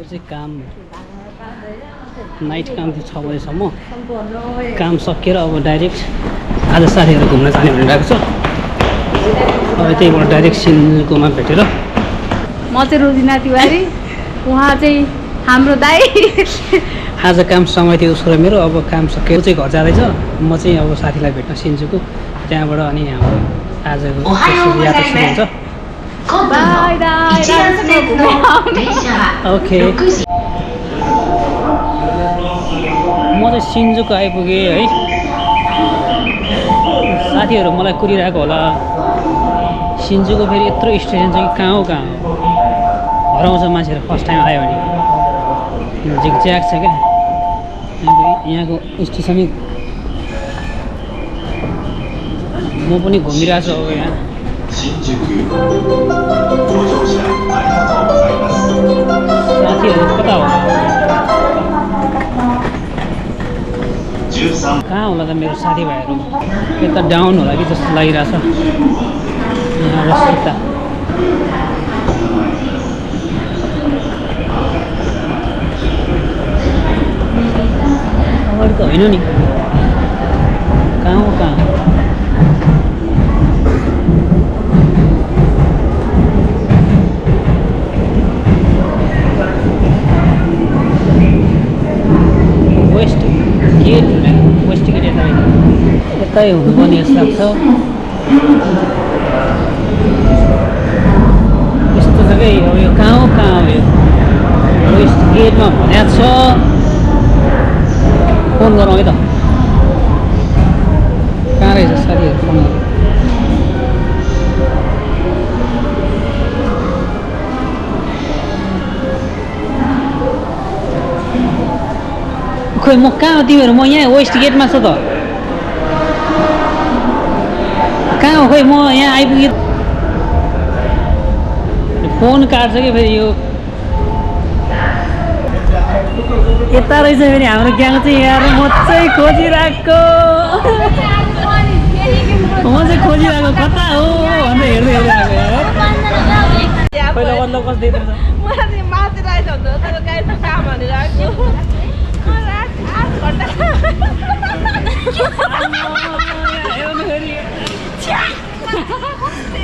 चाहिँ काम नाइट काम थियो 6 बजेसम्म काम सकिएर अब डाइरेक्ट आज साथीहरू घुम्न जाने भनिरहेको छ अब त्यहीबाट डाइरेक्ट सिन्जुकुमा भेटेर म चाहिँ रोजिना तिवारी उहाँ चाहिँ हाम्रो दाइ आज काम समय थियो उसको र मेरो अब काम सकेर चाहिँ घर जाँदैछ म चाहिँ अब साथीलाई भेट्न सिन्जुकु त्यहाँबाट अनि हाम्रो आजको यात्रा सुरु हुन्छ ओके म चाहिँ सिन्जुकु आइपुगेँ है साथीहरू मलाई कुरिरहेको होला सिन्जुकु फेरि यत्रो स्टेसन चाहिँ कहाँ हो हराउँछ मान्छेहरू फर्स्ट टाइम आयो भने झिकझ्याक छ क्या यहाँको स्टेसनै म पनि घुमिरहेको छु अब यहाँ साथीहरू कता होला कहाँ होला त मेरो साथीभाइहरू यता डाउन होला कि जस्तो लागिरहेछ यहाँबाट सिधा अगाडि त होइन नि कहाँ हो कहाँ वेस्ट गेट यतै हुनुपर्ने जस्तो लाग्छ यस्तो छ कि अब यो कहाँ हो यो वेस्ट गेटमा भनेको छ फोन गरौँ है त कहाँ रहेछ साथीहरू फोन गरौँ खोइ म कहाँ हो तिमीहरू म यहाँ वेस्ट गेटमा छ त कहाँ हो खोइ म यहाँ आइपुगेँ फोन काट्छ कि फेरि यो यता रहेछ फेरि हाम्रो ग्याङ चाहिँ यहाँ म चाहिँ खोजिरहेको कता हो भनेर हेर्दै आएको पहिला बदला कस्तो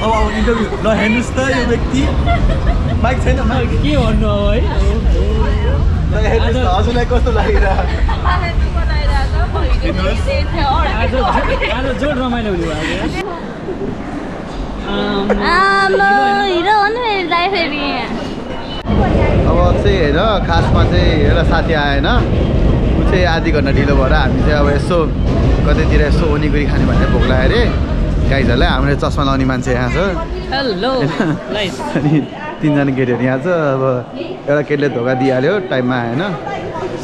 अब इन्टरभ्यू ल हेर्नुहोस् त यो व्यक्ति माइक छैन के भन्नु अब है हेर्नुहोस् त हजुरलाई कस्तो लागिरहेको आज जोड रमाइलो हुने भयो अब चाहिँ हेर खासमा चाहिँ एउटा साथी आएन ऊ चाहिँ आधी घन्टा ढिलो भएर हामी चाहिँ अब यसो कतैतिर यसो ओनिगुरी खाने भनेर भोक लाग्यो अरे गाइजहरूलाई हाम्रो चस्मा लाउने मान्छे यहाँ छ हेलो अनि 3 जना केटीहरू यहाँ छ अब एउटा केटीले धोका दिइहाल्यो टाइममा आएन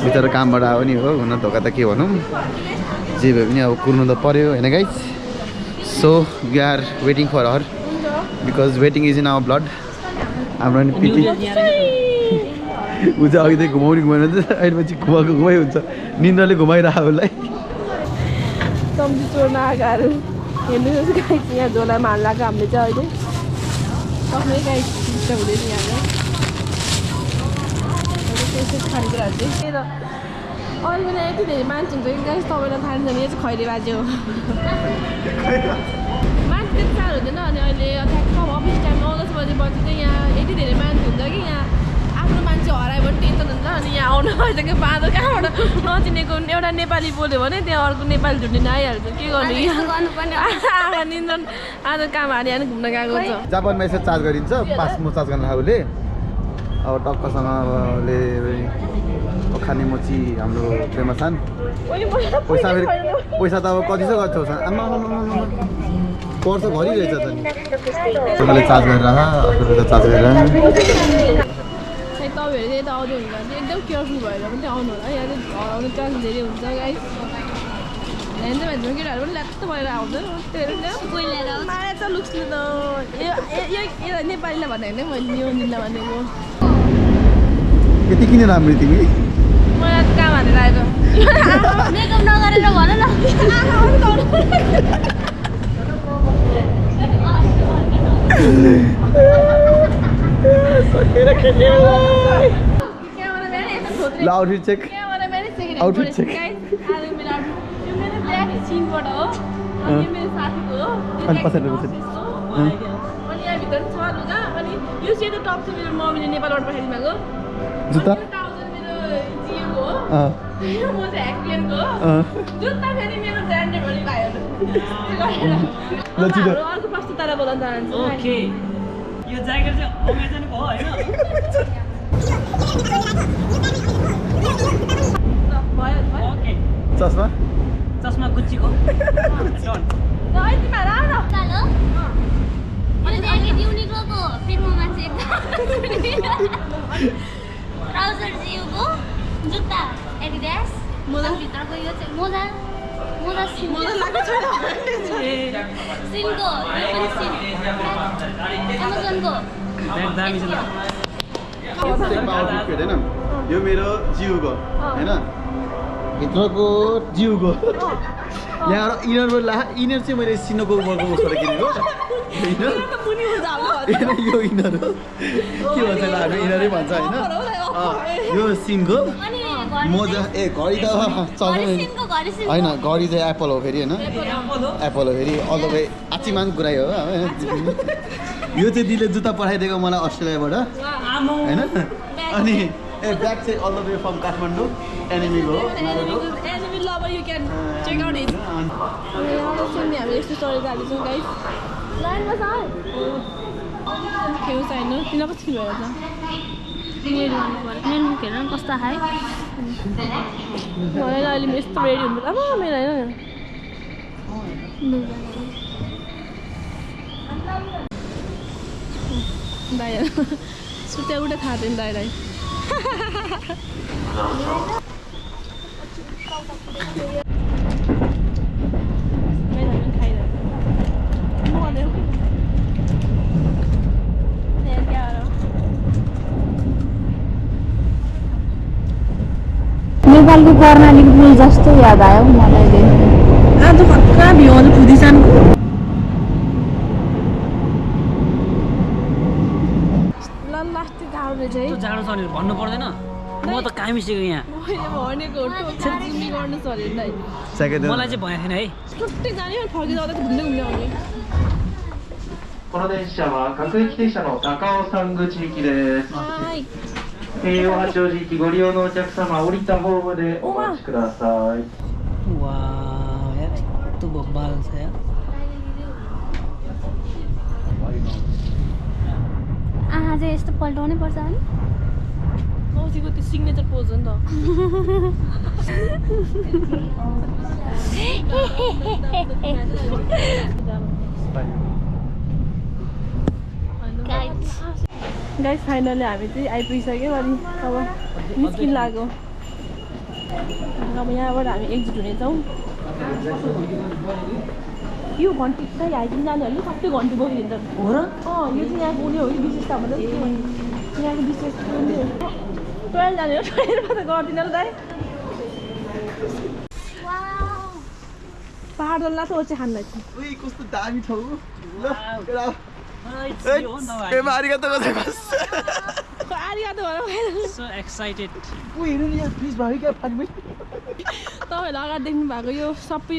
बिचरा कामबाट आयो नि हो हुन धोका त के भनौँ जे भए पनि अब कुर्नु त पर्यो होइन guys so we are waiting for her because waiting is in our blood हाम्रो नि पिटी ऊ चाहिँ अघि चाहिँ घुमाउने अहिले पछि घुमाइ हुन्छ निन्द्राले घुमाइरहेको उसलाई सम्झी चोर्न आगाहरू हेर्नुहोस् गाई यहाँ झोलामा हाल्नु लाग्यो हामीले चाहिँ अहिले सक्नै गाई इच्छा हुँदैन यहाँ खानेकुराहरू चाहिँ अरू बेला यति धेरै मान्छे हुन्छ कि गाई तपाईँलाई थाहा छैन यो चाहिँ खैरे बाजे हो मान्छे त्यति साह्रो हुँदैन अनि अहिले ठ्याक्क अफिस टाइममा 10 बजेपछि चाहिँ यहाँ यति धेरै मान्छे हुन्छ कि यहाँ आफ्नो मान्छे हरायो भने टेन्सन हुन्छ अनि यहाँ आउनु भइसक्यो बाँधो कहाँबाट नचिनेको एउटा नेपाली बोल्यो भने त्यहाँ अर्को नेपाली झुन्डिन आइहाल्छ के गर्नु आमा निन्द्रन आज काम हाली हाली घुम्न गएको छ जापानमा यसो चार्ज गरिन्छ पासमो चार्ज गर्न खाले अब टक्कसँग अब खाने मोची हाम्रो फेमसान पैसा फेरि पैसा त अब कति छ गर्छौ आमा पर्छ भरिरहेछ त नि तपाईँले चार्ज गरेर अर्को चार्ज गरेर तपाईँहरू चाहिँ यता आउँदै हुन्छ भने एकदम केयरफुल भएर पनि आउनु होला यहाँ चाहिँ हराउने चान्स धेरै हुन्छ गाइस हेर्दै भन्छ केटाहरू पनि ल्याप्त भएर आउँछ त्योहरू माया छ लुक्सले त यो नेपालीलाई भनेको नै मैले यो निलाई भनेको यति किन राम्रो तिमी मलाई काम हालेर आएको मेकअप नगरेर भन न सकेर खेल्ने ल आउटफिट चेक यहाँबाट मैले सेकेन्ड Outfit check. आज मेरो outfit यो मेरो ब्ल्याक चिनबाट हो अनि यो मेरो साथीको हो अनि पछाडि अनि यहाँभित्र छ लुगा अनि यो सेतो टप चाहिँ मेरो मम्मीले नेपालबाट पठाइदिनु भएको जुत्ता अनि यो ट्राउजर मेरो जियोको हो अँ म चाहिँ ह्याकलेनको हो जुत्ता फेरि मेरो ब्रान्डेड भने भाइहरू ल छिटो अर्को प्रस्तुतालाई बोलाउन चाहन्छु ओके यो ज्याकेट चाहिँ अमेजनको हो होइन भयो ओके चस्मा चस्मा गुच्चीको डन ल यतिमा राम न हेलो अनि ज्याकेट युनिक्लोको फेरि म मान्छे ट्राउजर जियोको जुत्ता एडिडास मोजा भित्रको यो चाहिँ मोजा मोजा सिन मलाई लाग्छ छैन सिनको यो पनि सिन एमाजोनको ब्याग दामी छ ल आउटफिट होइन यो मेरो जिउको होइन भित्रको जिउको यहाँ इनर इनर चाहिँ मैले सिनोको उसबाट किनेको इनर मुनि हुन्छ हाम्रो यो इनर हो के भन्छ ल हामी इनरै भन्छ होइन यो सिनको अनि मोजा ए घडी त चल्दैन सिनको घरि सिन होइन घडी चाहिँ एप्पल हो फेरि होइन एप्पल हो फेरि अल द वे आचिमान कुरै हो यो चाहिँ दिदीले जुत्ता पठाइदिएको मलाई अस्ट्रेलियाबाट होइन अनि ए ब्याग चाहिँ all the way from Kathmandu एनिमीको हो enemy lover you can check out it हामी यस्तो चढेर जाँदैछौँ गाइस लाइनमा छ खेउ छैन किन पछि भएर छ मेरो मुख हेर कस्तो खाए मलाई अहिले म यस्तो रेडी हुनु अब मेरो होइन दाइ सुत्या उठे थाहा थिएन दाइलाई नेपालको कर्णालीको पुल जस्तो याद आयो मलाई आज कहाँ भ्यू आउँछ फुदिसानको ल लास्ट गाह्रो रहेछ है त्यो जाडो छ भने भन्नु पर्दैन म त कहाँ मिसेको यहाँ मैले भनेको जिम्मी गर्नु छ अरे दाइ सेकेन्ड मलाई चाहिँ भएको थिएन है छुट्टै जाने अनि फर्किँदा घुम्दै घुम्दै आउने この電車は各駅停車の高尾山口行きです。 हाई 平和八王子駅ご利用のお客様、降りたホームでお待ちください。 वा यार यस्तो बब्बाल छ यार आहा चाहिँ यस्तो पल्टाउनै पर्छ अनि मौसीको त्यो सिग्नेचर पोज हो नि त गाइस फाइनली हामी चाहिँ आइपुगिसक्यौँ अनि अब निस्किन लाग्यो अब यहाँबाट हामी एक्जिट हुनेछौँ यो घन्टी चाहिँ हाइकिङ जानेहरूले सबै घन्टी बोकिदिन्छन् हो र यो चाहिँ यहाँको उयो हो कि विशेषता भन्दा यहाँको विशेष टोइलेट जाने हो टोइलेटमा त गर्दिनँ ल दाइ पहाड डल्ला त ओचे खानु लाग्छ उही कस्तो दामी ठाउँ ल केटा आरिया त भएर सो एक्साइटेड ऊ हेर्नु नि यहाँ फ्रिज भयो क्या पानी तपाईँहरूले अगाडि देख्नु भएको यो सबै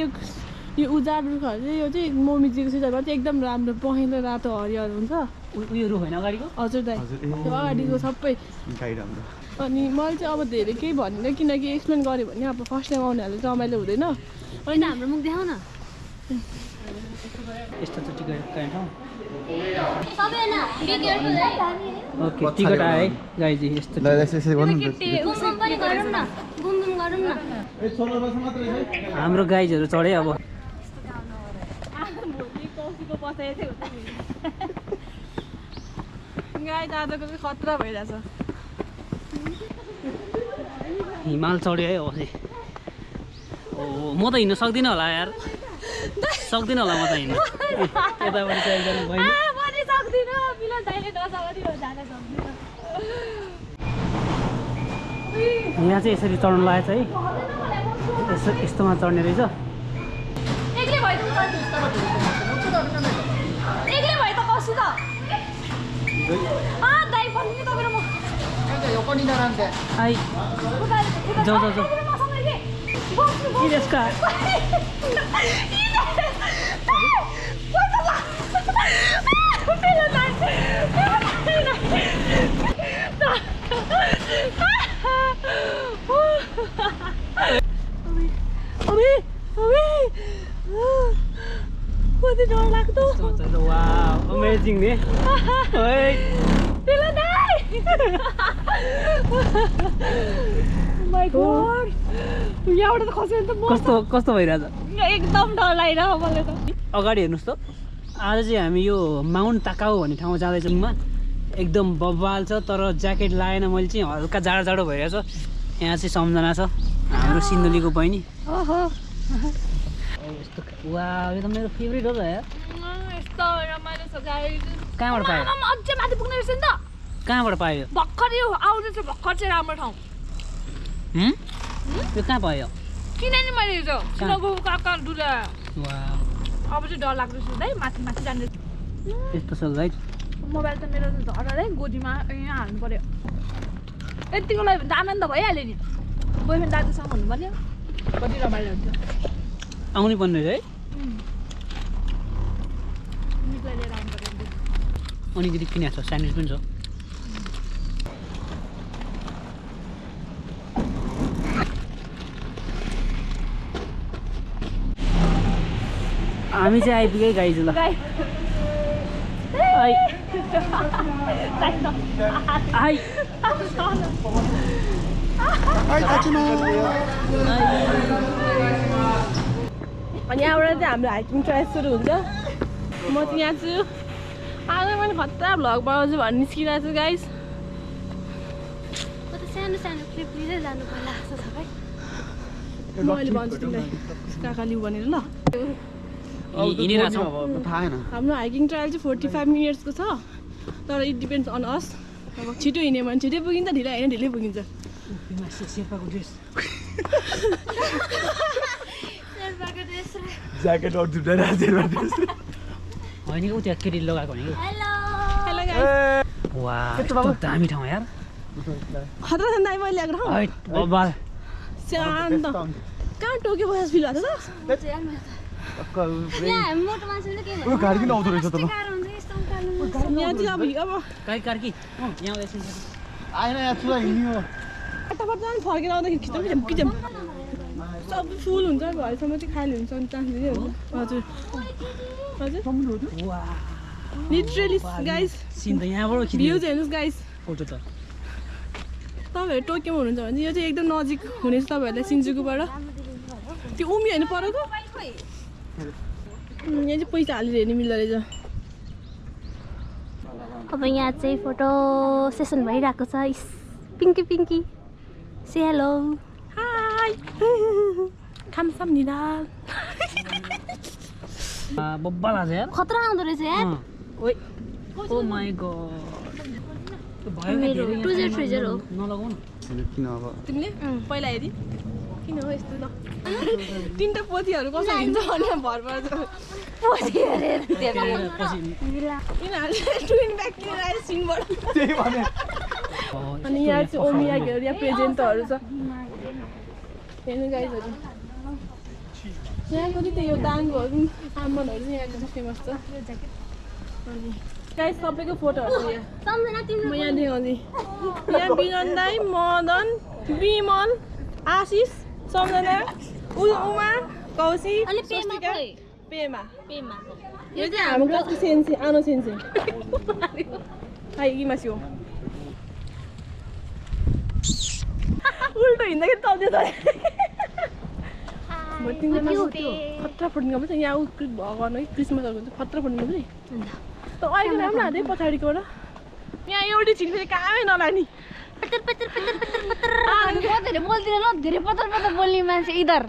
यो उजाड रुखहरू चाहिँ यो चाहिँ मोमीजीको सिजनमा चाहिँ एकदम राम्रो पहेँलो रातो हरियर हुन्छ उयो रुख होइन अगाडिको हजुर दाइ त्यो अगाडिको सबै गाई राम्रो अनि मैले चाहिँ अब धेरै केही भन्दिनँ किनकि एक्सप्लेन गऱ्यो भने अब फर्स्ट टाइम आउनेहरूले रमाइलो हुँदैन होइन हाम्रो मुख देखाउ न यस्तो त टिकट काहीँ ठाउँ सबैजना बी केयरफुल है ओके टिकट आयो है गाइजी यस्तो ल यसो गर्नु नि त घुमघुम पनि गरौँ न घुमघुम गरौँ न हाम्रो गाइजहरू चढे अब भोलि कौसीको बसाइ चाहिँ हुन्छ नि गाई त आजको चाहिँ खतरा भइरहेछ हिमाल चढ्यो है अब चाहिँ ओ म त हिँड्न सक्दिनँ होला यार सक्दिनँ होला म त हिँड्नु यतापट्टि चाहिँ एकजना बहिनी पनि सक्दिनँ मिलन दाइले नसक्दिनँ जान सक्दिनँ यहाँ चाहिँ यसरी चढ्नु लागेको छ है यस्तोमा चढ्ने रहेछ एक्लै भयो त एक्लै भयो त कस्तो त दाइ भन्नु नि तपाईँ र म आई जाऊ जाऊ जाऊ यसका कति डर लाग्दो वाउ अमेजिङ नि माय गॉड यहाँबाट त खसेन त म कस्तो भइरहेछ एकदम डर लागिरहेको मलाई त अगाडि हेर्नुहोस् त आज चाहिँ हामी यो माउन्ट ताकाउ भन्ने ठाउँमा जाँदैछौँ एकदम बब्बाल छ तर ज्याकेट लगाएन मैले चाहिँ हल्का जाडो जाडो भइरहेछ यहाँ चाहिँ सम्झना छ हाम्रो सिन्धुलीको बहिनी यस्तो वा यो त मेरो फेभरेट हो त यार यस्तो रमाइलो छ गाइस कहाँबाट पायो अझै माथि पुग्ने रहेछ नि त कहाँबाट पायो भर्खर यो आउँदैछ भर्खर चाहिँ राम्रो ठाउँ यो कहाँ पायो किन नि मैले हिजो किनको काका डुला वा अब चाहिँ डर लाग्दैछ है माथि माथि जाने यस्तो छ गाइस मोबाइल त मेरो झरै गोजीमा यहाँ हाल्नु पर्यो यतिको लागि जान नि त भइहाल्यो नि बोयफ्रेन्ड दाजुसँग हुनु पर्यो कति रमाइलो हुन्छ आउनै पर्ने है निक्लाई लिएर आउनु पर्यो अनि दिदी किनेको छ स्यान्डविच पनि छ हामी चाहिँ आइपुगेँ गाइज ल गाई आई आई अनि यहाँबाट चाहिँ हाम्रो हाइकिङ ट्रायल सुरु हुन्छ म चाहिँ यहाँ छु आज पनि खतरा भ्लग बनाउँछु भन्ने निस्किरहेको छु गाइस म त सानो सानो क्लिप लिँदै जानु पर्ला जस्तो छ भाइ मैले भन्छु तिमीलाई काका लिउ भनेर ल हिँडिरहेको छौँ थाहा छैन हाम्रो हाइकिङ ट्रायल चाहिँ 45 मिनट्सको छ तर इट डिपेन्ड्स अन अस अब छिटो हिँड्यो भने छिटै पुगिन्छ ढिलो हिँड्यो ढिलै पुगिन्छ शेर्पाको ड्रेस शेर्पाको ड्रेस ज्याकेट अरू दुइटा ड्रेस होइन कि ऊ त्यहाँ केटी लगाएको होइन हेलो हेलो गाइस वा कस्तो दामी ठाउँ यार खतरा छ दाइ मैले ल्याएको ठाउँ हैट बब्बाल शान्त कहाँ टोक्यो बस फिल भएको छ यहाँ मोटो मान्छेले के ऊ गाडी किन आउँदो रहेछ त ल गाह्रो हुन्छ यस्तो उकाल्नु यहाँ चाहिँ अब कार्की यहाँ आउँदैछ आएन यहाँ चुला हिँड्यो फटाफट जानु फर्केर आउँदाखेरि खिचम सबै फुल हुन्छ भरेसम्म चाहिँ खाली हुन्छ अनि चान्स दिँदै हुन्छ हजुर हजुर वा लिटरली गाइस सिन त यहाँबाट खिच्नु भ्युज हेर्नुहोस् गाइस फोटो त तपाईँहरू टोकियोमा हुनुहुन्छ भने चाहिँ यो चाहिँ एकदम नजिक हुनेछ तपाईँहरूलाई सिन्जुकुबाट त्यो उमी होइन परेको यहाँ चाहिँ पैसा हालेर हेर्नु मिल्दो रहेछ अब यहाँ चाहिँ फोटो सेसन भइरहेको छ पिङ्की पिङ्की से हेलो हाई खामसाम निदाल बब्बाल आज यार खतरा आउँदो रहेछ यार ओइ ओ माय गॉड मेरो 2030 हो नलगाउनु किन अब तिमीले पहिला हेरि किन हो यस्तो ल तिनवटा पोथीहरू कसरी हिँड्छ भने भर पर्छ यिनीहरूले ट्विन ब्याग लिएर आएर सिङबाट त्यही भने अनि यहाँ चाहिँ ओमियाहरू यहाँ प्रेजेन्टहरू छ हेर्नु गाइजहरू यहाँको चाहिँ यो दाङ्गोहरू आम्बनहरू चाहिँ यहाँको चाहिँ फेमस छ अनि गाइस सबैको फोटोहरू छ यहाँ सम्झना तिम्रो म यहाँ देखाउँदै यहाँ बिनन दाई मदन विमल आशिष सम्झना उमा कौशी अनि पेमा स्वस्तिका, खोइ पेमा पेमा यो चाहिँ हाम्रो क्लासको सेन्से आनो सेन्से हाई इमास्यो उल्टो हिँड्दाखेरि चल्दै छ खतरा फुट्ने गएको छ यहाँ भगवान् है क्रिसमसहरूको चाहिँ खतरा फुट्ने गएको त अहिले राम्रो हाल्दै पछाडिकोबाट यहाँ एउटै छिन् फेरि कहाँमै नलाने पतर पतर पतर पतर पतर धेरै बोल्दिन ल धेरै पतर पतर बोल्ने मान्छे इधर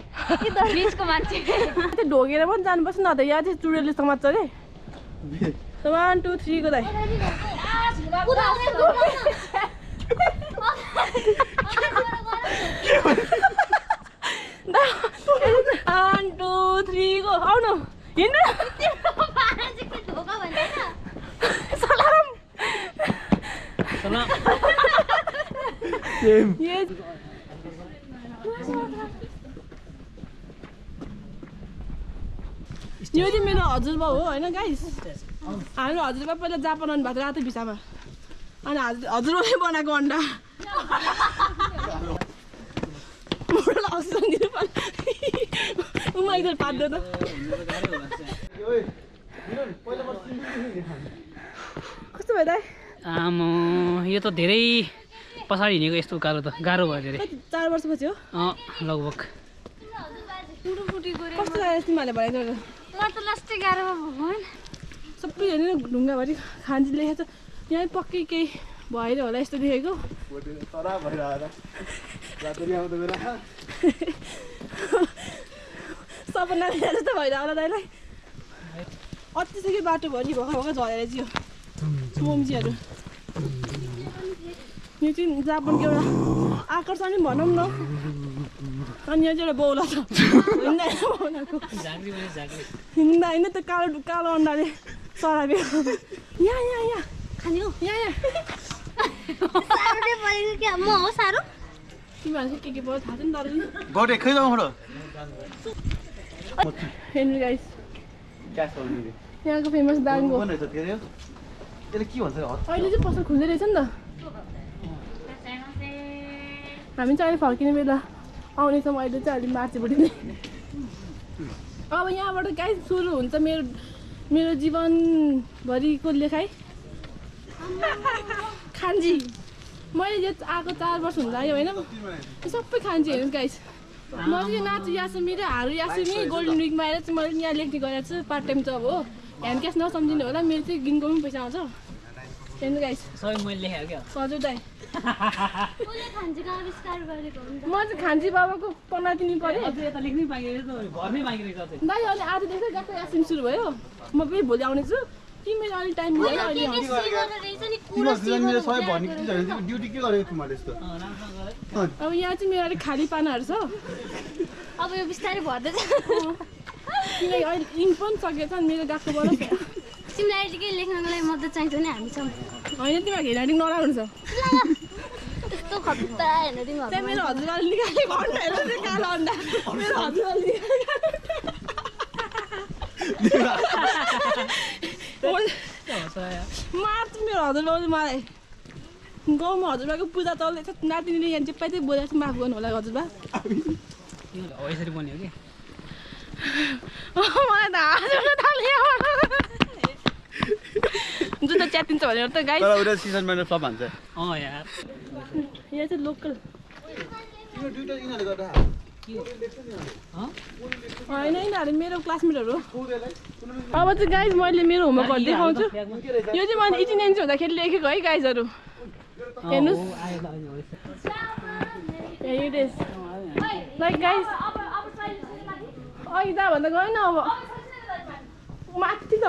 इधर बिचको मान्छे त्यो ढोगेर पनि जानुपर्छ न त यहाँ चाहिँ चुडेलले समात्छ अरे 1 2 3 को दाइ 1 2 3 को आउनु हिँड्नु सलाम सलाम सेम यो चाहिँ मेरो हजुरबा हो होइन गाइस हाम्रो हजुरबा पहिला जापान आउनु भएको रातो भिसामा अनि हजुरबाले बनाएको अन्डा एकदम पाड्दै त कस्तो भयो दाइ आमा यो त धेरै पछाडि हिँडेको यस्तो उकालो त गाह्रो भयो धेरै 4 वर्षपछि हो लगभग कस्तो लाग्यो तिमीहरूले भनेको म त लास्टै गाह्रो भगवान सबै हेर्नु ढुङ्गाभरि खान्जी लेखेको छ यहाँ पक्कै केही भएर होला यस्तो देखेको सपना जस्तो भइरहेको होला दाइलाई अतिसकै बाटो भयो नि भर्खर भर्खर झरेर चाहिँ मोम्जीहरू यो चाहिँ जापानको एउटा आकर्षण भनौँ न अनि यहाँ चाहिँ एउटा बौला छ हिँड्दा बौलाको हिँड्दा होइन त्यो कालो कालो अन्डाले सराब्यो यहाँ यहाँ यहाँ खाने हो यहाँ साह्रो नै परेको क्या म हो साह्रो तिमीहरू के भयो थाहा छैन तर गरे खै जाउँ हेर्नु गाइस यहाँको फेमस दाङ्गो यसले के भन्छ अहिले चाहिँ पसल खुल्दै रहेछ नि त हामी चाहिँ अहिले फर्किने बेला आउनेछौँ अहिले चाहिँ अलि मार्चपट्टि नै अब यहाँबाट गाइस सुरु हुन्छ मेरो जीवनभरिको लेखाइ खान्जी मैले यो आएको 4 वर्ष हुँदा आयो होइन सबै खान्जी हेर्नु गाइस म चाहिँ नाच यासमी र हारु यासमी गोल्डन विकमा आएर चाहिँ मैले यहाँ लेख्ने गरेको छु पार्ट टाइम जब हो ह्यान्ड क्यास नसम्झिनु होला मेरो चाहिँ गिनको पनि पैसा आउँछ हेर्नु गाइस सबै मैले लेखेको क्या सजु दाइ कसले खान्जीको आविष्कार गरेको हुन्छ म चाहिँ खान्जी बाबाको पन्ना दिनु पऱ्यो यता लेख्नै बाँकी रहेछ घरमै बाँकी रहेछ दाइ अहिले आजदेखि गएको यासिम सुरु भयो म फेरि भोलि आउनेछु तिमीले अलिक टाइम मिलेन अहिले आउँछु ड्युटी के गरेको तिमीहरूले यस्तो अब यहाँ चाहिँ मेरो अलिक खाली पानाहरू छ अब यो बिस्तारै भर्दैछ किनकि अहिले इङ्क पनि सकेको छ नि मेरो गएकोबाट तिमीलाई अहिले के लेख्नको लागि मद्दत चाहिन्छ भने हामी छौँ होइन तिमीहरूको हेरिङ नराम्रो छ त्यस्तो खतरा हेर्न तिमीहरू त्यहाँ मेरो हजुरबाले निकालेको अन्डा हेर्नु त्यो कालो अन्डा मेरो हजुरबाले मार्छ मेरो हजुरबाबुले मलाई गाउँमा हजुरबाको पूजा चल्दैछ नातिनीले यहाँ जे पाइ त्यही बोलेको छ माफ गर्नु होला हजुरबा हो यसरी बन्यो कि मलाई त हाँस थाल्यो जुत्ता च्यातिन्छ भनेर त गाई तर उता सिजन मैनर फ्लप भन्छ यार यहाँ चाहिँ लोकल यो दुईटा यिनीहरूले गर्दा होइन यिनीहरू मेरो क्लासमेटहरू अब चाहिँ गाइज मैले मेरो होमवर्कहरू देखाउँछु यो चाहिँ मैले 18 इन्च हुँदाखेरि लेखेको है गाइजहरू हेर्नुहोस् लाइक गाइज अघि भन्दा गएन अब माथि त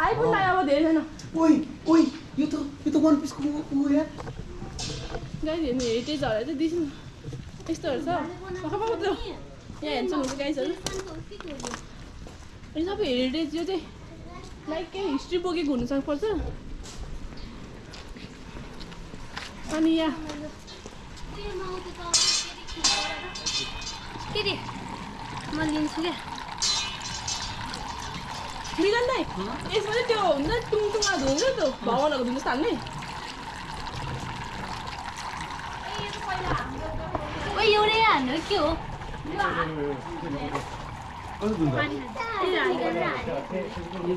आइपुग्नु अब धेरै छैन यो त वन पिसको यार गाइज हेर्नु हेरिटेजहरू चाहिँ दिन्छु यस्तोहरू छ मात्र यहाँ हेर्छ हुन्छ गाइजहरू अनि सबै हेरिटेज यो चाहिँ लाइक केही हिस्ट्री बोकेको हुनु सक्नुपर्छ अनि यहाँ के रे म लिन्छु क्या मिलन दाइ यसमा चाहिँ त्यो हुन्छ टुङटुङमा धुन्छ त्यो भगवानहरूको धुनु थाल्ने एउटै हान्नु के हो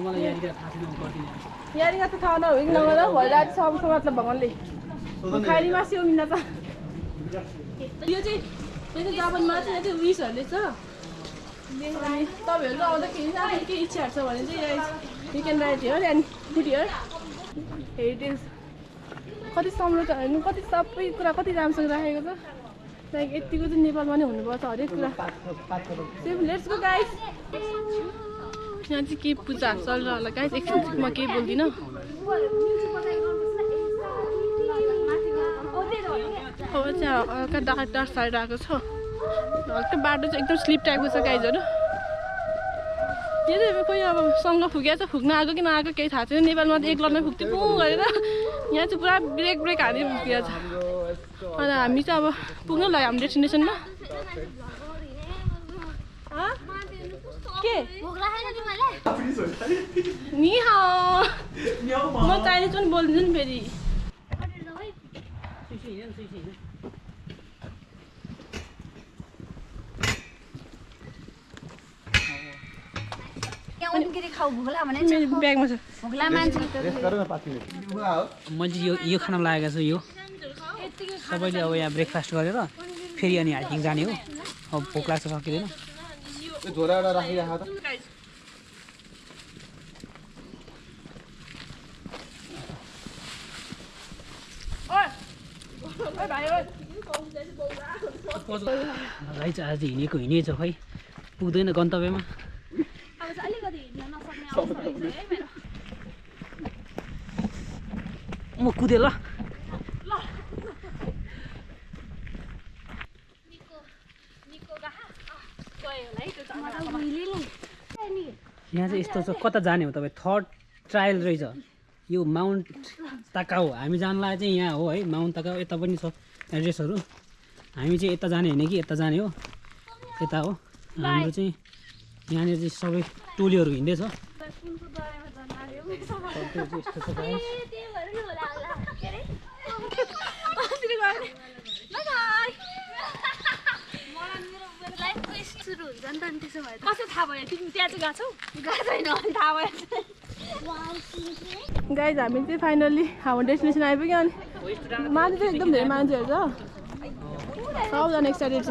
मलाई यहाँनिर थाहा छैन गर्दिनँ यहाँनिर त थाहा नभए कि नगर्दा भइरहेको छ अब मतलब भगवान्ले खाइरी मासु मिल्न त यो चाहिँ जापानमा चाहिँ यहाँ चाहिँ उइसहरूले छ अनि तपाईँहरू आउँदाखेरि चाहिँ के इच्छाहरू छ भने चाहिँ you can write here and putt here heritage कति सम्झौता हेर्नु कति सबै कुरा कति राम्रोसँग राखेको छ लाइक यतिको चाहिँ नेपालमा नै हुनुपर्छ हरेक कुरा लेट्स गो गाइस यहाँ चाहिँ के पूजाहरू चलिरहेको होला गाइस एकछिन म केही बोल्दिनँ अब चाहिँ हल्का डार्क साइड आएको छ हल्का बाटो चाहिँ एकदम स्लिप टाइपको छ गाइजहरू यो चाहिँ कोही अब सँग फुकेको छ फुक्न आएको कि नआएको केही थाहा छैन नेपालमा त एक लटमै फुक्थ्यो पो गरेर यहाँ चाहिँ पुरा ब्रेक हाने पुगेको छ अनि हामी चाहिँ अब पुग्नु लाग्यो हाम्रो डेस्टिनेसनमा के नि हाओ म चाइनिज पनि बोल्दिन्छु नि फेरि ब्यागमा छ मैले यो खाना लागेको छु यो सबैले अब यहाँ ब्रेकफास्ट गरेर फेरि अनि हाइकिङ जाने हो अब भोक लाग्छ सकिँदैन झोला एउटा राखिराख त भाइ चाहिँ आज हिँडेको छ खै पुग्दैन गन्तव्यमा म कुदे ल यहाँ चाहिँ यस्तो छ कता जाने हो तपाईँ थर्ड ट्रायल रहेछ यो माउन्ट ताकाउ हामी जानु लागि चाहिँ यहाँ हो है माउन्ट ताकाउ यता पनि छ एड्रेसहरू हामी चाहिँ यता जाने होइन कि यता जाने हो यता हो हाम्रो चाहिँ यहाँनिर चाहिँ सबै टोलीहरू हिँड्दैछ गाइज हामी चाहिँ फाइनल्ली हाम्रो डेस्टिनेसन आइपुग्यो अनि मान्छे चाहिँ एकदम धेरै मान्छेहरू छ सबजना एक्साइटेड छ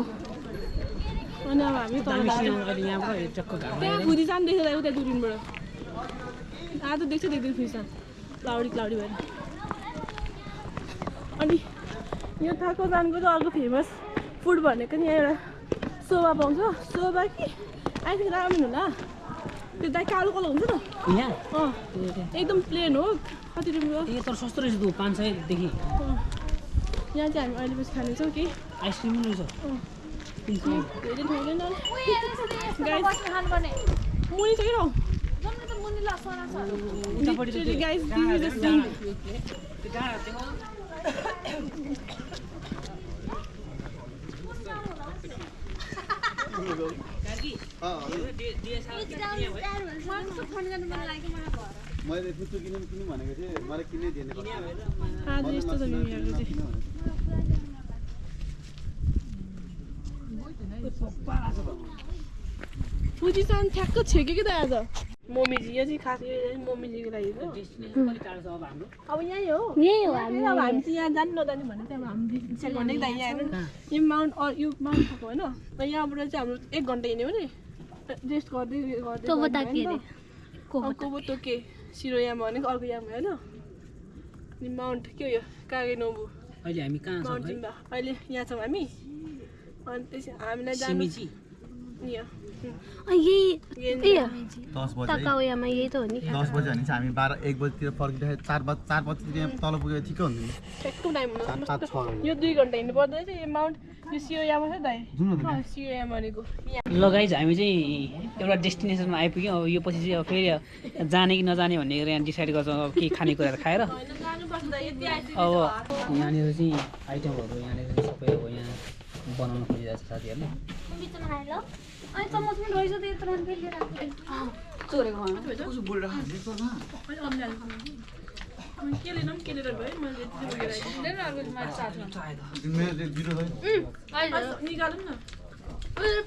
अनि अब हामी त्यहाँ फुजी सानो देख्छ उता दुर्बिनबाट आज देख्छ देख्दैन फुजी सानो क्लाउडी भएर अनि यो थाको जानको चाहिँ अर्को फेमस फुड भनेको नि यहाँ एउटा सोबा पाउँछ सोबा कि आई थिङ्क रामेन होला त्यो दाइ कालो कालो हुन्छ त यहाँ एकदम प्लेन हो कति रुपियाँ ए तर सस्तो रहेछ तँ 500 देखि यहाँ चाहिँ हामी अहिले पछि खानेछौँ कि आइसक्रिम पनि रहेछ धेरै ठाउँदैन मुनि छ कि रौ गाइस मैले फुच्चो किन्नु भनेको थिएँ मलाई किन्नै दिएन आज यस्तो छ मिमीहरुको चाहिँ पुजिसन ठ्याक्क छेक्यो कि त आज मम्मीजी यो चाहिँ खास यो मम्मीजीको लागि हो अब यही हो अब हामी चाहिँ यहाँ जानु नजाने भने चाहिँ अब हामी भनेको त यहाँ हेर्नु यो माउन्ट यो माउन्ट भएको होइन यहाँबाट चाहिँ हाम्रो 1 घन्टा हिँड्यो भने रेस्ट गर्दै कोबोतोके सिरोयामा भनेको अर्को याम होइन अनि माउन्ट के हो यो कागेनोबु अहिले हामी कहाँ छौँ माउन्टेनमा अहिले यहाँ छौँ हामी अनि त्यसै हामीलाई जानु यही 10 बजे 10 बजे भने चाहिँ हामी 1 बजीतिर फर्किँदाखेरि 4 बजीतिर तल पुगेको ठिकै हुन्थ्यो ठ्याक्कै टाइम हुनु यो 2 घन्टा हिँड्नु पर्दैन चाहिँ यो माउन्ट यो सियोयामा छ दाइ सियोयामा भनेको ल गाइज हामी चाहिँ एउटा डेस्टिनेसनमा आइपुग्यौँ अब यो पछि चाहिँ अब फेरि जाने कि नजाने भन्ने यहाँ डिसाइड गर्छौँ अब के खानेकुराहरू खाएर अब यहाँनिर चाहिँ आइटमहरू यहाँनिर सबै अब यहाँ बनाउनु खोजिरहेको छ साथीहरूले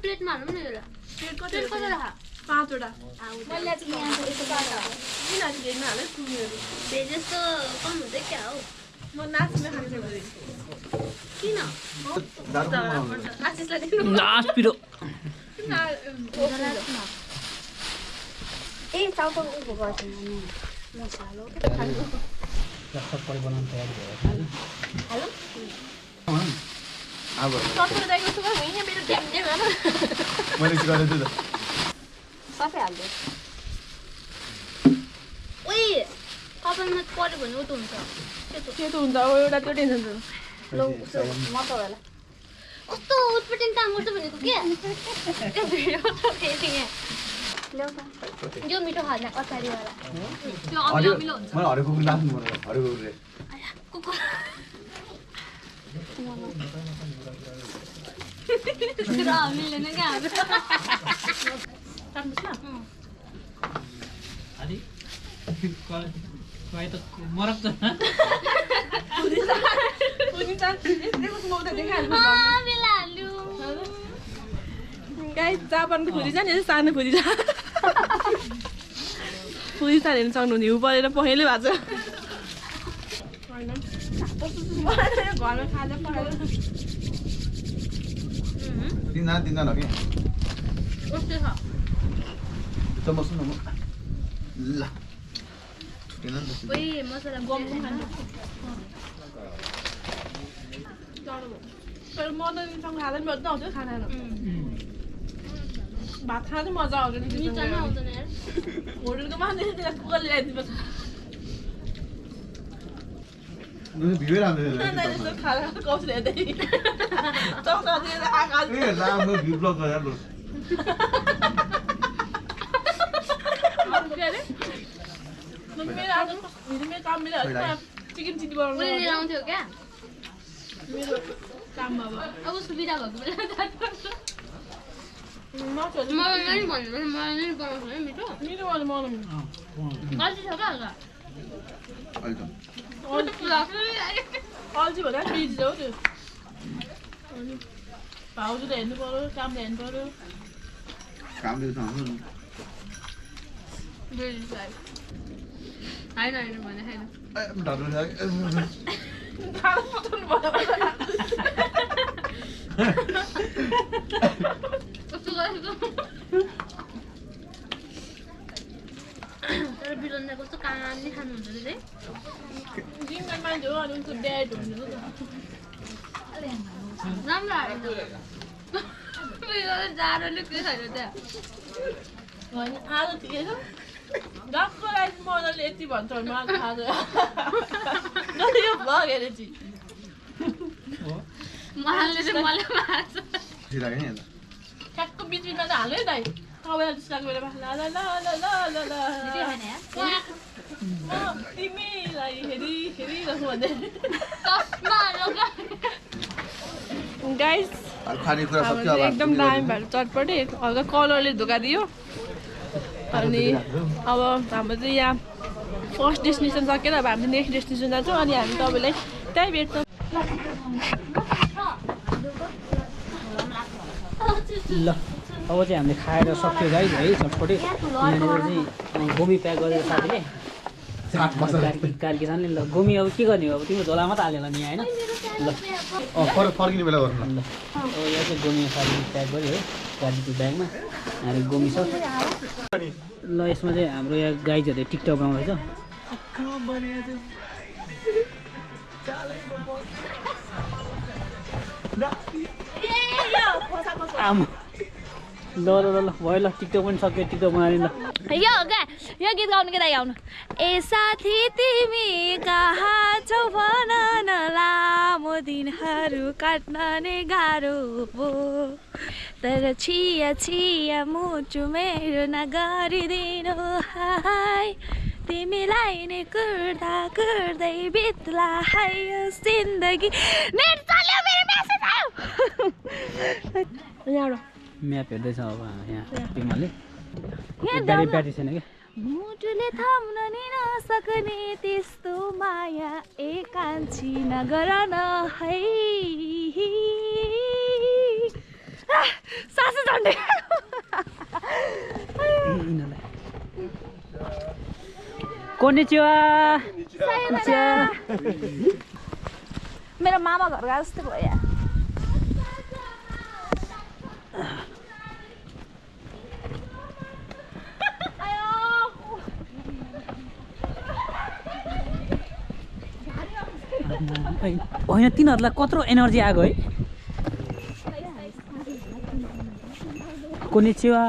प्लेटमा हालौँ न एउटा प्लेट कति राख 5 वटा मैले चाहिँ यहाँ यस्तो पार्दा किन हेर्न हाले कुनीहरू भेज जस्तो कम हुँदै क्या हो म नाच्न खान्छु किन आशिषलाई देख्नु लास्ट पिरो ए चाउको उभो गर्छु मसाला सबैले बनाउनु तयारी भयो हेलो अब सबै दाइको सुगा यहाँ मेरो ध्यान दिएन मैले गरेँ त सबै हाल्दै ओइ कपालमा पर्यो भने उतो हुन्छ त्यो त हुन्छ अब एउटा त्यो टेन्सन छ ल मसाला कस्तो उत्पटिङ काम गर्छ भनेको के त्यो भिडियो त फेरि यहाँ ल्याउ त यो मिठो खाना अचारीवाला त्यो हरियो अमिलो हुन्छ मलाई हरियो कुकुर नाच्नु मन लाग्यो हरियो कुकुरले कुकुर अमिलो नै क्या अलि त मरक त गाई जापानको फुरिजा नि सानो फुरिजा फुरिजा हेर्नु सक्नुहुने हिउँ परेर पहेँलो भएको छ घरमा खाजा पकाएर तिनजना हो कि त बस्नु न म ल छुटेन नि त ओइ मसला गम खानु तर मदनसँग खाँदा पनि मजा आउँछ खानाहरू भात खाँदा चाहिँ मजा आउँछ मिठो नै आउँदैन यार होटलको मान्छे त्यसलाई कुकरले ल्याइदिनुपर्छ भिडियो राम्रो त्यस्तो खाना कौशल हेर्दै चौकातिर आकाश ए राम्रो भ्यू ब्लग गरेर लु के अरे मेरो आज मेरो काम मिल्यो चिकन चिल्ली बनाउनु उसले लिएर आउँथ्यो क्या मेरो काममा अब अब सुविधा भएको बेला मासुहरू मलाई नै भन्नु मलाई नै बनाउँछ है मिठो मेरो वाला मलाई अल्छी छ क्या अहिले अल्छी भन्दा बिजी हो त्यो अनि भाउजूले हेर्नु पऱ्यो कामले हेर्नु पऱ्यो कामले त हुन्छ होइन होइन भने छैन ढाडु लाग्यो खाना पठाउनु पर्यो कस्तो गरेको तर बिरन्दा कस्तो कामले खानुहुन्छ अरे जिममा मान्छे हो अनि उनको ड्याड हुन्छ राम्रो हालेको जाडोले के छैन त्यहाँ होइन आज ठिकै छ गएको राइस मजाले यति भन्छ भने मलाई थाहा छ यो भ्लग हेरेर चाहिँ उहाँले चाहिँ मलाई मार्छ लाग्यो नि अन्त ठ्याक्क बिचबिचमा चाहिँ हाल्यो है दाइ तपाईँलाई डिस्ट्राक्ट गरेर ल ल ल ल ल ल म तिमीलाई हेरिरहेको भन्दै गाइस खानेकुरा अब सक्यो चाहिँ एकदम दामी भएर चटपटे हल्का कलरले धोका दियो अनि अब हाम्रो चाहिँ यहाँ फर्स्ट डेस्टिनेसन सकेर अब हामी नेक्स्ट डेस्टिनेसन जान्छौँ अनि हामी तपाईँलाई त्यहीँ भेट्छौँ ल अब चाहिँ हामीले खाएर सक्यो गाइस है चटपटे यहाँनिर चाहिँ गोमी प्याक गरेर साथीले कार्की ल गोमी अब के गर्ने हो अब तिम्रो झोला मात्रै हालेर नि होइन ल फर्किने बेला गर्नु ल अब यहाँ चाहिँ गोमी साथीले प्याक गर्यो है गाडीको ब्यागमा अनि गोमी छ ल यसमा चाहिँ हाम्रो यहाँ गाइजहरूले टिकटक बनाउँदैछ आमा ल ल ल भयो ल टिकटक पनि सक्यो टिकटक बनाएर ल यो हो क्या यो गीत गाउनु के दाइ आउनु ए साथी तिमी कहाँ छौ भन न लामो दिनहरू काट्न नै गाह्रो भो तर छिया छिया मुटु मेरो नगरिदिनु हाय तिमीलाई नै कुर्दा कुर्दै बित्ला हाय यो जिन्दगी नेट चल्यो मेरो मेसेज आयो यहाँ म्याप हेर्दैछ अब यहाँ तिमीहरूले यहाँ गाडी ब्याट्री छैन क्या मुटुले थाम्न नि नसक्ने त्यस्तो माया एकान्छी नगर न है सासु झन्डै कोनिचिवा मेरो मामा घर गए जस्तो भयो यहाँ होइन तिनीहरूलाई कत्रो एनर्जी आएको है कोनिचिवा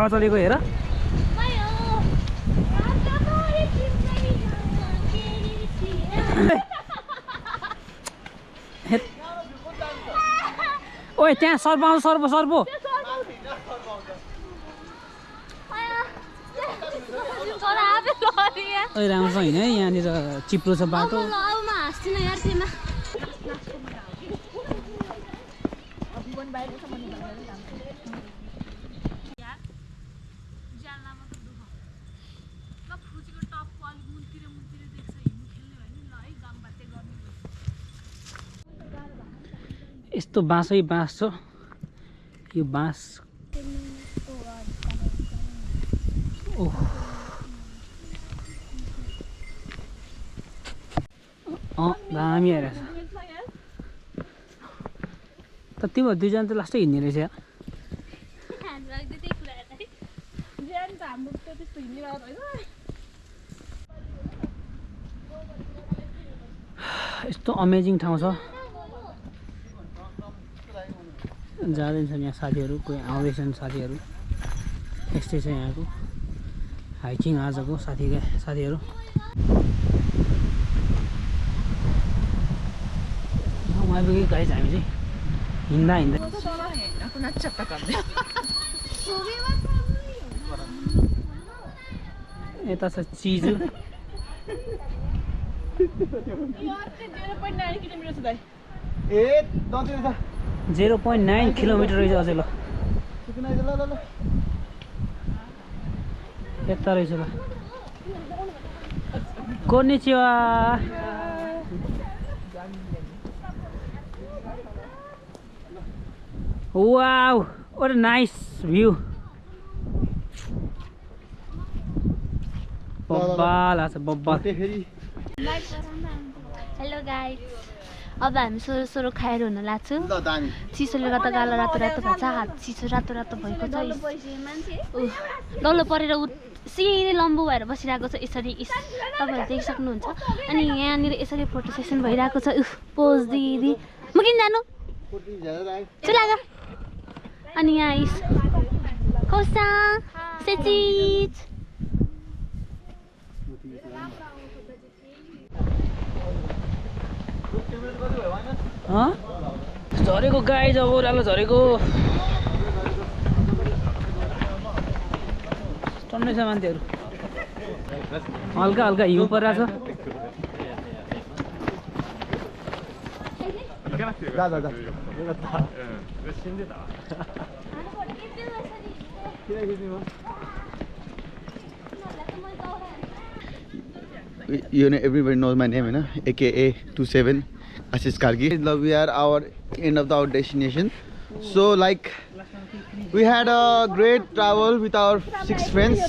हावा चलेको हेर ओए त्यहाँ सर्प आउँछ सर्प ओइ राम्रो छ होइन यहाँनिर चिप्लो छ बाटो यस्तो बाँसै बाँस छ यो बाँस ओह दामी आइरहेछ त तिम्रो दुईजना त लास्टै हिँड्ने रहेछ यस्तो अमेजिङ ठाउँ छ जाँदैछन् यहाँ साथीहरू कोही आउँदैछन् साथीहरू यस्तै छ यहाँको हाइकिङ आजको साथीहरू आइपुग्यो गाइस हामी चाहिँ हिँड्दा यता छ चिजु 0.9 किलोमिटर रहेछ अझै ल यता रहेछ ल konnichiwa Wow, what a nice view. Bobbal, that's a bobbal. Hello guys अब हामी सोरो खाएर हुन लाग्छौँ चिसोले गर्दा गाला रातो भएको छ हात चिसो रातो भएको छ डल्लो परेर सिधै लम्बु भएर बसिरहेको छ यसरी तपाईँहरू देख सक्नुहुन्छ अनि यहाँनिर यसरी फोटो सेसन भइरहेको छ पोज दिदी म किन जानु चुलागा अनि यहाँ कौसा सेचिज झरेको गाई जब ओह्रालो झरेको टन्नै छ मान्छेहरू हल्का हल्का हिउँ परिरहेको You know, everybody knows my name, aka 27 Ashish Kargi. We are our end of our destination. So like we had a great travel with our 6 friends.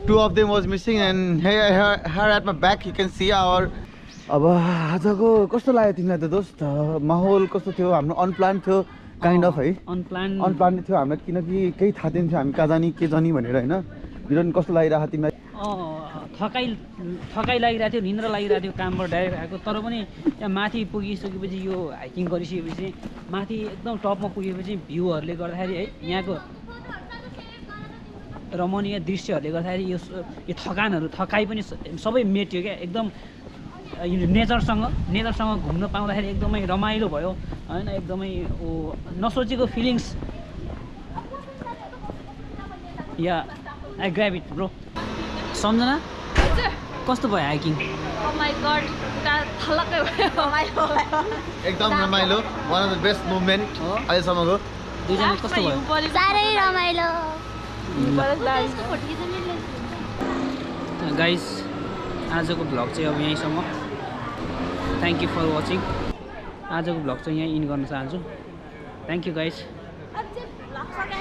2 of them was missing and here at my back you can see our अब आजको कस्तो लाग्यो तिमीलाई त दोस्त माहौल कस्तो थियो हाम्रो अनप्लान थियो काइन्ड अफ है अनप्लान थियो हामीलाई किनकि केही थाहा थिएन हामी कहाँ जाने के जाने भनेर हैन बिरन कस्तो लागिरहेको तिमीलाई थकाइ लागिरहेको थियो निन्द्रा लागिरहेको थियो कामबाट डाइरेक्ट आएको तर पनि त्यहाँ माथि पुगिसकेपछि यो हाइकिङ गरिसकेपछि माथि एकदम टपमा पुगेपछि भ्यूहरूले गर्दाखेरि है यहाँको रमणीय दृश्यहरूले गर्दाखेरि यो थकाइ पनि सबै मेट्यो क्या एकदम नेचरसँग घुम्न पाउँदाखेरि एकदमै रमाइलो भयो हैन एकदमै नसोचेको फिलिङ्स या आई ग्र्याब इट ब्रो सम्झना कस्तो भयो हाइकिङ ओ माय गॉड थलक्कै भयो एकदम रमाइलो one of the best movement अहिलेसम्मको दुईजना कस्तो भयो साह्रै रमाइलो गाइस आजको भ्लग चाहिँ अब यहीँसम्म थ्याङ्क यू फर वाचिङ आजको भ्लग चाहिँ यहीँ इन गर्न चाहन्छु थ्याङ्क यू गाइस